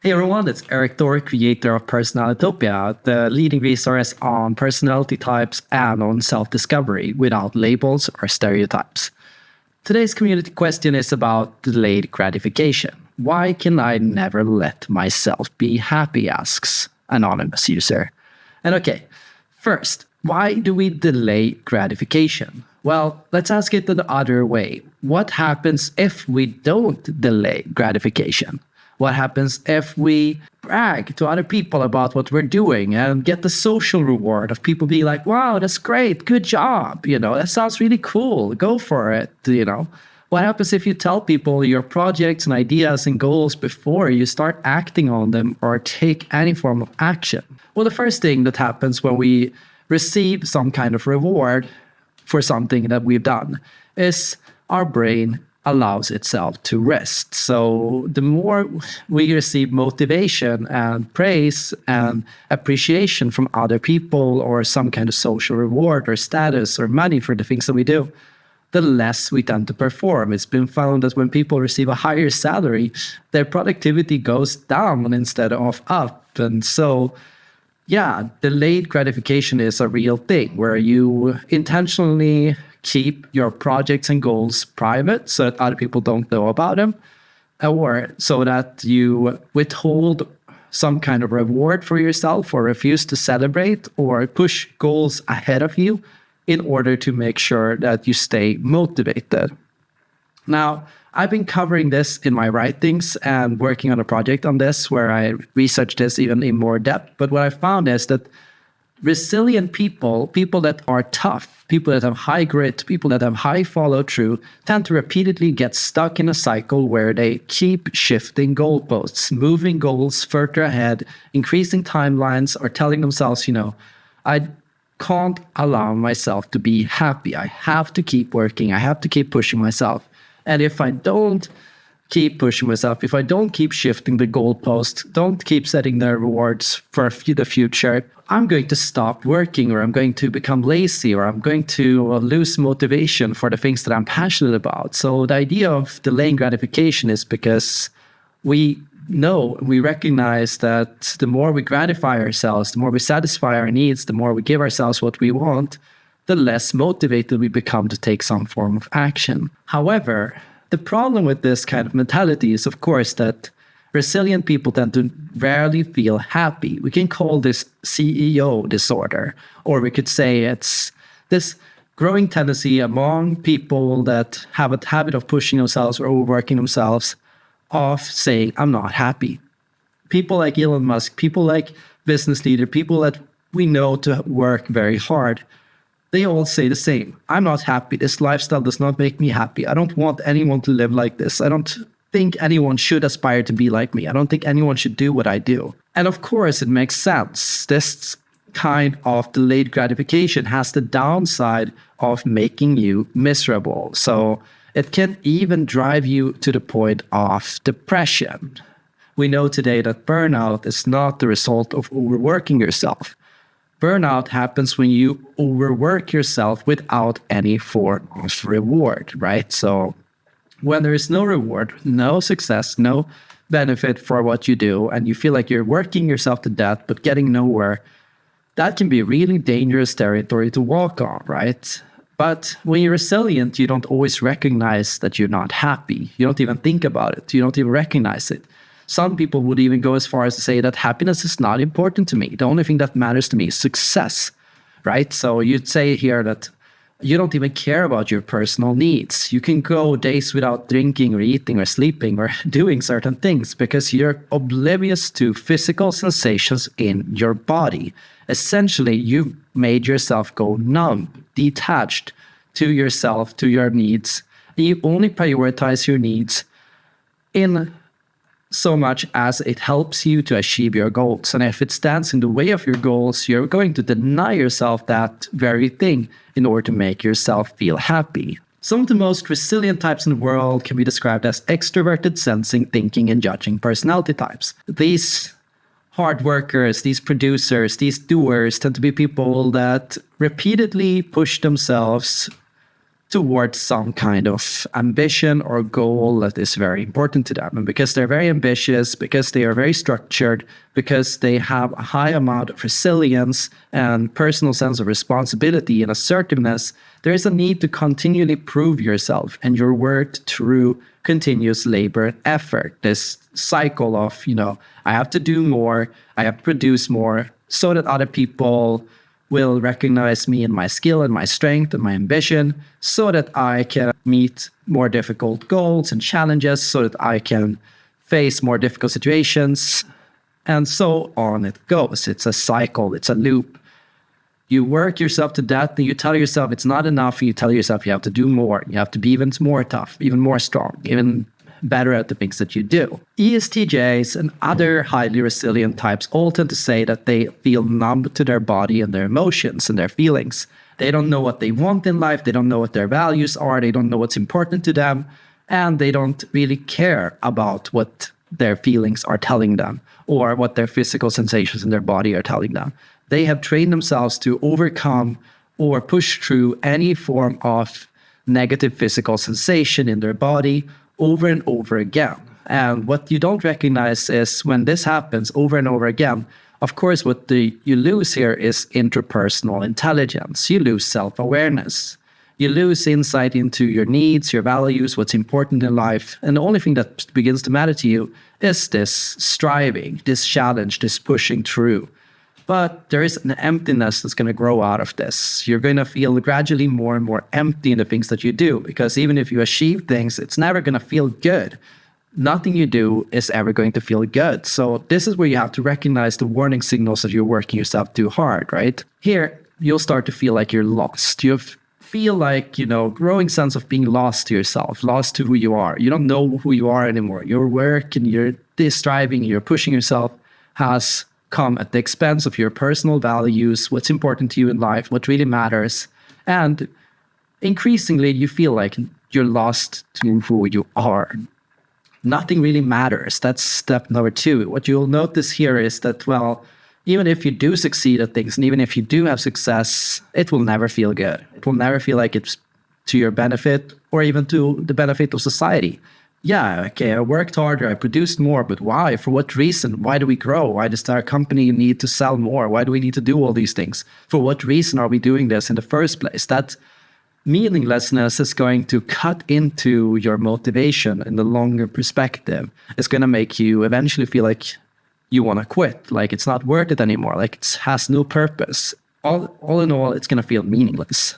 Hey everyone, it's Erik, Thor, creator of Personalitopia, the leading resource on personality types and on self-discovery without labels or stereotypes. Today's community question is about delayed gratification. Why can I never let myself be happy, asks anonymous user. And okay, first, why do we delay gratification? Well, let's ask it the other way. What happens if we don't delay gratification? What happens if we brag to other people about what we're doing and get the social reward of people being like, wow, that's great, good job, that sounds really cool, go for it, What happens if you tell people your projects and ideas and goals before you start acting on them or take any form of action? Well, the first thing that happens when we receive some kind of reward for something that we've done is our brain allows itself to rest. So the more we receive motivation and praise and appreciation from other people or some kind of social reward or status or money for the things that we do, the less we tend to perform. It's been found that when people receive a higher salary, their productivity goes down instead of up. And so, yeah, delayed gratification is a real thing where you intentionally keep your projects and goals private so that other people don't know about them, or so that you withhold some kind of reward for yourself or refuse to celebrate or push goals ahead of you in order to make sure that you stay motivated. Now, I've been covering this in my writings and working on a project on this where I researched this even in more depth. But what I found is that resilient people that are tough, people that have high grit, people that have high follow through, tend to repeatedly get stuck in a cycle where they keep shifting goalposts, moving goals further ahead, increasing timelines, or telling themselves, I can't allow myself to be happy. I have to keep working. I have to keep pushing myself. And if I don't keep pushing myself, if I don't keep shifting the goalpost, don't keep setting the rewards for the future, I'm going to stop working, or I'm going to become lazy, or I'm going to lose motivation for the things that I'm passionate about. So the idea of delaying gratification is because we recognize that the more we gratify ourselves, the more we satisfy our needs, the more we give ourselves what we want, the less motivated we become to take some form of action. However, the problem with this kind of mentality is, of course, that resilient people tend to rarely feel happy. We can call this CEO disorder, or we could say it's this growing tendency among people that have a habit of pushing themselves or overworking themselves of saying, I'm not happy. People like Elon Musk, people like business leaders, people that we know to work very hard, they all say the same. I'm not happy. This lifestyle does not make me happy. I don't want anyone to live like this. I don't think anyone should aspire to be like me. I don't think anyone should do what I do. And of course, it makes sense. This kind of delayed gratification has the downside of making you miserable. So it can even drive you to the point of depression. We know today that burnout is not the result of overworking yourself. Burnout happens when you overwork yourself without any form of reward, right? So when there is no reward, no success, no benefit for what you do, and you feel like you're working yourself to death but getting nowhere, that can be really dangerous territory to walk on, right? But when you're resilient, you don't always recognize that you're not happy. You don't even think about it. You don't even recognize it. Some people would even go as far as to say that happiness is not important to me. The only thing that matters to me is success, right? So you'd say here that you don't even care about your personal needs. You can go days without drinking or eating or sleeping or doing certain things because you're oblivious to physical sensations in your body. Essentially, you made yourself go numb, detached to yourself, to your needs. You only prioritize your needs in so much as it helps you to achieve your goals. And if it stands in the way of your goals, you're going to deny yourself that very thing in order to make yourself feel happy. Some of the most resilient types in the world can be described as extroverted, sensing, thinking, and judging personality types. These hard workers, these producers, these doers tend to be people that repeatedly push themselves towards some kind of ambition or goal that is very important to them. And because they're very ambitious, because they are very structured, because they have a high amount of resilience and personal sense of responsibility and assertiveness, there is a need to continually prove yourself and your worth through continuous labor and effort. This cycle of, I have to do more, I have to produce more so that other people will recognize me and my skill and my strength and my ambition, so that I can meet more difficult goals and challenges, so that I can face more difficult situations, and so on it goes. It's a cycle, it's a loop. You work yourself to death and you tell yourself it's not enough, and you tell yourself you have to do more. You have to be even more tough, even more strong, even better at the things that you do. ESTJs and other highly resilient types all tend to say that they feel numb to their body and their emotions and their feelings. They don't know what they want in life. They don't know what their values are. They don't know what's important to them. And they don't really care about what their feelings are telling them or what their physical sensations in their body are telling them. They have trained themselves to overcome or push through any form of negative physical sensation in their body over and over again. And what you don't recognize is when this happens over and over again, of course, what you lose here is interpersonal intelligence. You lose self-awareness. You lose insight into your needs, your values, what's important in life. And the only thing that begins to matter to you is this striving, this challenge, this pushing through. But there is an emptiness that's going to grow out of this. You're going to feel gradually more and more empty in the things that you do, because even if you achieve things, it's never going to feel good. Nothing you do is ever going to feel good. So this is where you have to recognize the warning signals that you're working yourself too hard, right? Here, you'll start to feel like you're lost. You feel like, growing sense of being lost to yourself, lost to who you are. You don't know who you are anymore. Your work and your striving, you're pushing yourself has come at the expense of your personal values, what's important to you in life, what really matters. And increasingly, you feel like you're lost to who you are. Nothing really matters. That's step number 2. What you'll notice here is that, even if you do succeed at things, and even if you do have success, it will never feel good. It will never feel like it's to your benefit or even to the benefit of society. Yeah, okay, I worked harder, I produced more, but why? For what reason? Why do we grow? Why does our company need to sell more? Why do we need to do all these things? For what reason are we doing this in the first place? That meaninglessness is going to cut into your motivation in the longer perspective. It's going to make you eventually feel like you want to quit, like it's not worth it anymore, like it has no purpose. All in all, it's going to feel meaningless.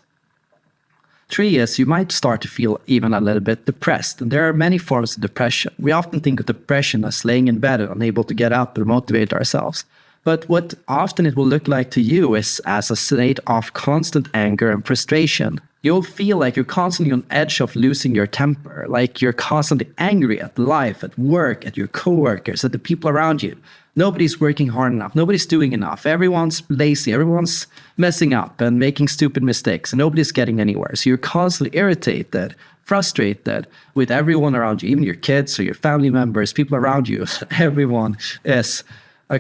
3 is you might start to feel even a little bit depressed. And there are many forms of depression. We often think of depression as laying in bed and unable to get up or motivate ourselves. But what often it will look like to you is as a state of constant anger and frustration. You'll feel like you're constantly on edge of losing your temper, like you're constantly angry at life, at work, at your coworkers, at the people around you. Nobody's working hard enough. Nobody's doing enough. Everyone's lazy. Everyone's messing up and making stupid mistakes. And nobody's getting anywhere. So you're constantly irritated, frustrated with everyone around you, even your kids or your family members, people around you. Everyone is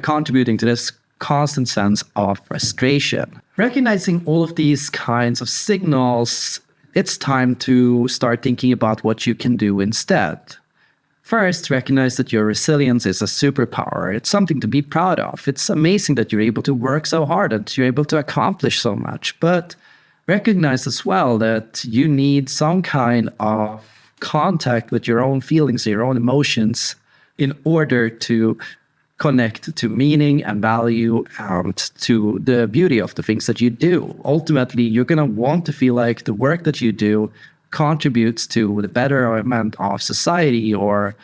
contributing to this constant sense of frustration. Recognizing all of these kinds of signals, it's time to start thinking about what you can do instead. First, recognize that your resilience is a superpower. It's something to be proud of. It's amazing that you're able to work so hard and you're able to accomplish so much. But recognize as well that you need some kind of contact with your own feelings, your own emotions, in order to connect to meaning and value and to the beauty of the things that you do. Ultimately, you're going to want to feel like the work that you do contributes to the betterment of society or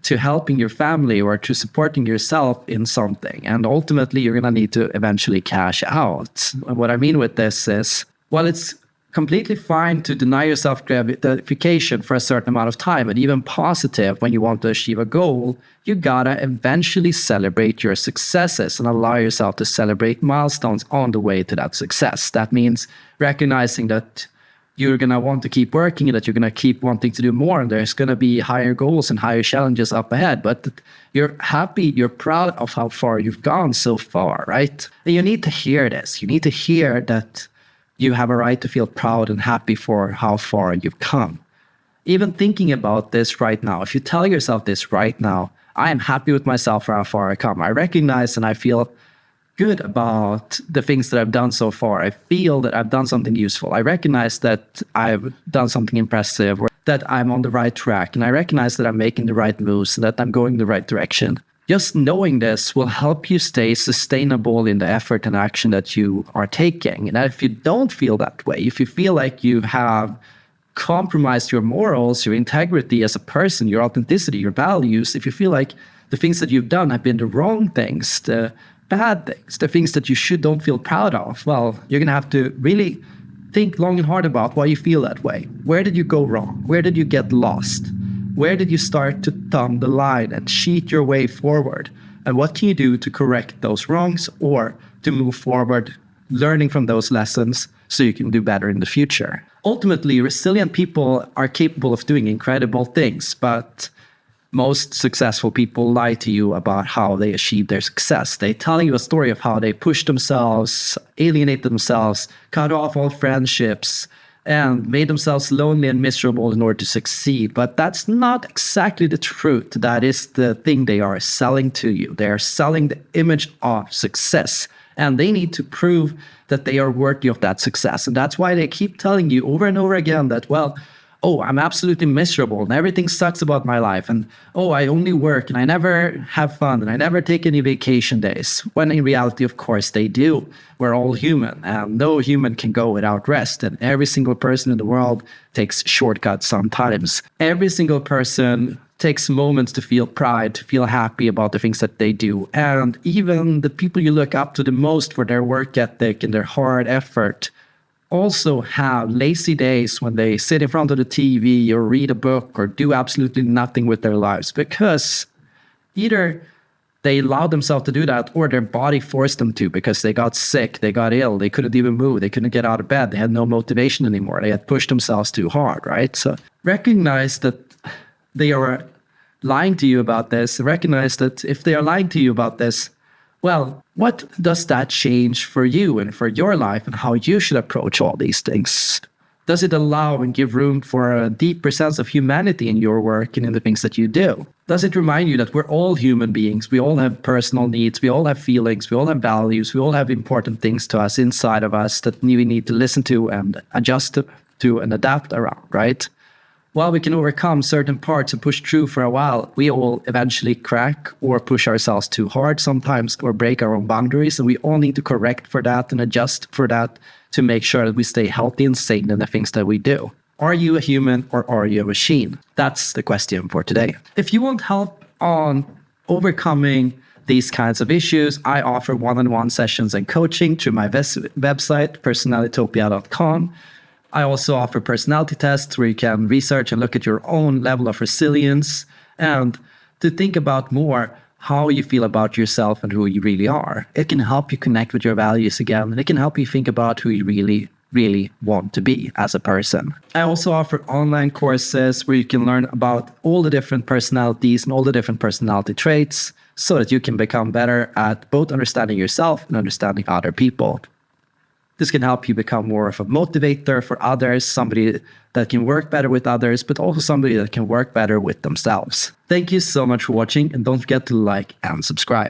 to helping your family or to supporting yourself in something. And ultimately, you're going to need to eventually cash out. And what I mean with this is, while it's completely fine to deny yourself gratification for a certain amount of time and even positive when you want to achieve a goal, you gotta eventually celebrate your successes and allow yourself to celebrate milestones on the way to that success. That means recognizing that you're going to want to keep working and that you're going to keep wanting to do more. And there's going to be higher goals and higher challenges up ahead. But you're happy, you're proud of how far you've gone so far, right? And you need to hear this. You need to hear that you have a right to feel proud and happy for how far you've come. Even thinking about this right now, if you tell yourself this right now, I am happy with myself for how far I come. I recognize and I feel good about the things that I've done so far. I feel that I've done something useful. I recognize that I've done something impressive, or that I'm on the right track. And I recognize that I'm making the right moves and that I'm going the right direction. Just knowing this will help you stay sustainable in the effort and action that you are taking. And if you don't feel that way, if you feel like you have compromised your morals, your integrity as a person, your authenticity, your values, if you feel like the things that you've done have been the wrong things, the bad things, the things that you don't feel proud of, well, you're going to have to really think long and hard about why you feel that way. Where did you go wrong? Where did you get lost? Where did you start to thumb the line and cheat your way forward? And what can you do to correct those wrongs or to move forward, learning from those lessons so you can do better in the future? Ultimately, resilient people are capable of doing incredible things, but most successful people lie to you about how they achieved their success. They tell you a story of how they pushed themselves, alienated themselves, cut off all friendships, and made themselves lonely and miserable in order to succeed. But that's not exactly the truth. That is the thing they are selling to you. They are selling the image of success, and they need to prove that they are worthy of that success. And that's why they keep telling you over and over again that, well, oh, I'm absolutely miserable and everything sucks about my life. And oh, I only work and I never have fun and I never take any vacation days. When in reality, of course, they do. We're all human and no human can go without rest. And every single person in the world takes shortcuts sometimes. Every single person takes moments to feel pride, to feel happy about the things that they do. And even the people you look up to the most for their work ethic and their hard effort also have lazy days when they sit in front of the TV or read a book or do absolutely nothing with their lives, because either they allowed themselves to do that or their body forced them to because they got sick, they got ill, they couldn't even move, they couldn't get out of bed, they had no motivation anymore, they had pushed themselves too hard, right? So recognize that they are lying to you about this. Recognize that if they are lying to you about this, well, what does that change for you and for your life and how you should approach all these things? Does it allow and give room for a deeper sense of humanity in your work and in the things that you do? Does it remind you that we're all human beings? We all have personal needs. We all have feelings. We all have values. We all have important things to us inside of us that we need to listen to and adjust to and adapt around, right? While we can overcome certain parts and push through for a while, we all eventually crack or push ourselves too hard sometimes or break our own boundaries. And we all need to correct for that and adjust for that to make sure that we stay healthy and sane in the things that we do. Are you a human or are you a machine? That's the question for today. If you want help on overcoming these kinds of issues, I offer one-on-one sessions and coaching through my website, personalitopia.com. I also offer personality tests where you can research and look at your own level of resilience and to think about more how you feel about yourself and who you really are. It can help you connect with your values again, and it can help you think about who you really want to be as a person. I also offer online courses where you can learn about all the different personalities and all the different personality traits so that you can become better at both understanding yourself and understanding other people. This can help you become more of a motivator for others, somebody that can work better with others, but also somebody that can work better with themselves. Thank you so much for watching, and don't forget to like and subscribe.